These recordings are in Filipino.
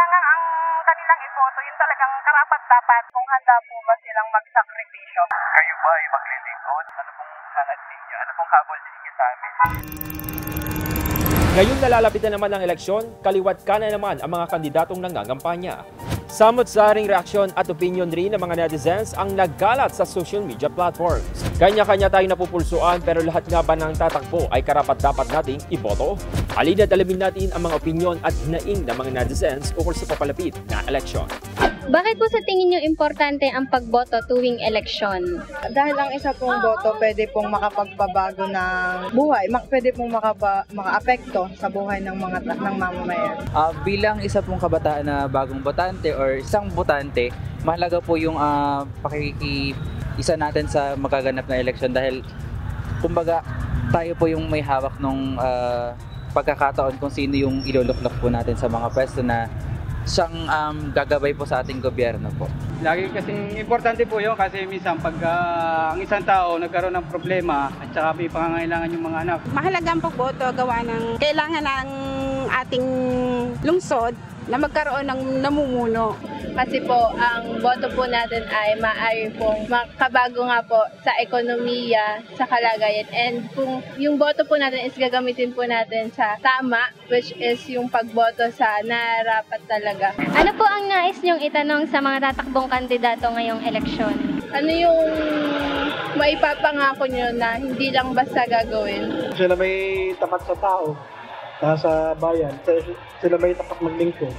nga ang kanilang iboto, yun talagang karapat-dapat kung handa po ba silang magsakripisyo. Kayo ba ay maglilingkod? Ano pong hangad ninyo? Ano pong habol ninyo sa amin? Ngayong nalalapit na naman ang eleksyon, kaliwat kanan naman ang mga kandidatong nangangampanya. Samot-saring reaksyon at opinion rin ng mga netizens ang nagkalat sa social media platforms. Kanya-kanya tayong napupulsuan pero lahat nga ba ng tatakbo ay karapat-dapat nating iboto? Halina't alamin natin ang mga opinion at hinaing ng mga netizens ukol sa papalapit na eleksyon. Bakit po sa tingin niyo importante ang pagboto tuwing eleksyon? Dahil ang isa pong boto pwede pong makapagpabago ng buhay, pwede pong makaapekto sa buhay ng ng mamamayan. Bilang isa pong kabataan na bagong botante or isang botante, mahalaga po yung pakikisa natin sa magaganap na eleksyon dahil kumbaga tayo po yung may hawak ng pagkakataon kung sino yung iluluklok po natin sa mga pwesto na siyang gagabay po sa ating gobyerno po. Lagi kasing importante po yun kasi minsan pag ang isang tao nagkaroon ng problema at saka may pangangailangan yung mga anak. Mahalaga ang pagboto gawa ng kailangan ng ating lungsod na magkaroon ng namumuno. Kasi po, ang boto po natin ay maaari pong makabago nga po sa ekonomiya, sa kalagayan. And kung yung boto po natin is gagamitin po natin sa tama, which is yung pagboto sa narapat talaga. Ano po ang nais niyong itanong sa mga tatakbong kandidato ngayong eleksyon? Ano yung maipapangako nyo na hindi lang basta gagawin? Sila may tapat sa tao, sa bayan. Sila may tapat maglingkod.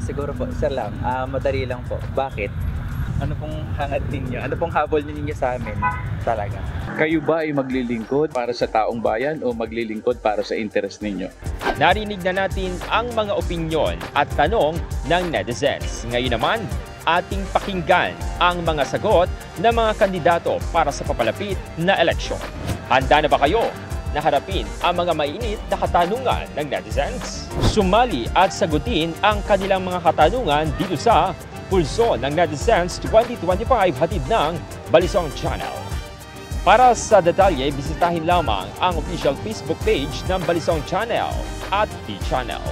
Siguro po, isa lang. Madali lang po. Bakit? Ano pong hangad ninyo? Ano pong habol ninyo sa amin? Talaga. Kayo ba ay maglilingkod para sa taong bayan o maglilingkod para sa interes ninyo? Narinig na natin ang mga opinyon at tanong ng netizens. Ngayon naman, ating pakinggan ang mga sagot ng mga kandidato para sa papalapit na eleksyon. Handa na ba kayo na harapin ang mga mainit na katanungan ng netizens? Sumali at sagutin ang kanilang mga katanungan dito sa Pulso ng Netizens 2025 hatid ng Balisong Channel. Para sa detalye, bisitahin lamang ang official Facebook page ng Balisong Channel at T-Channel.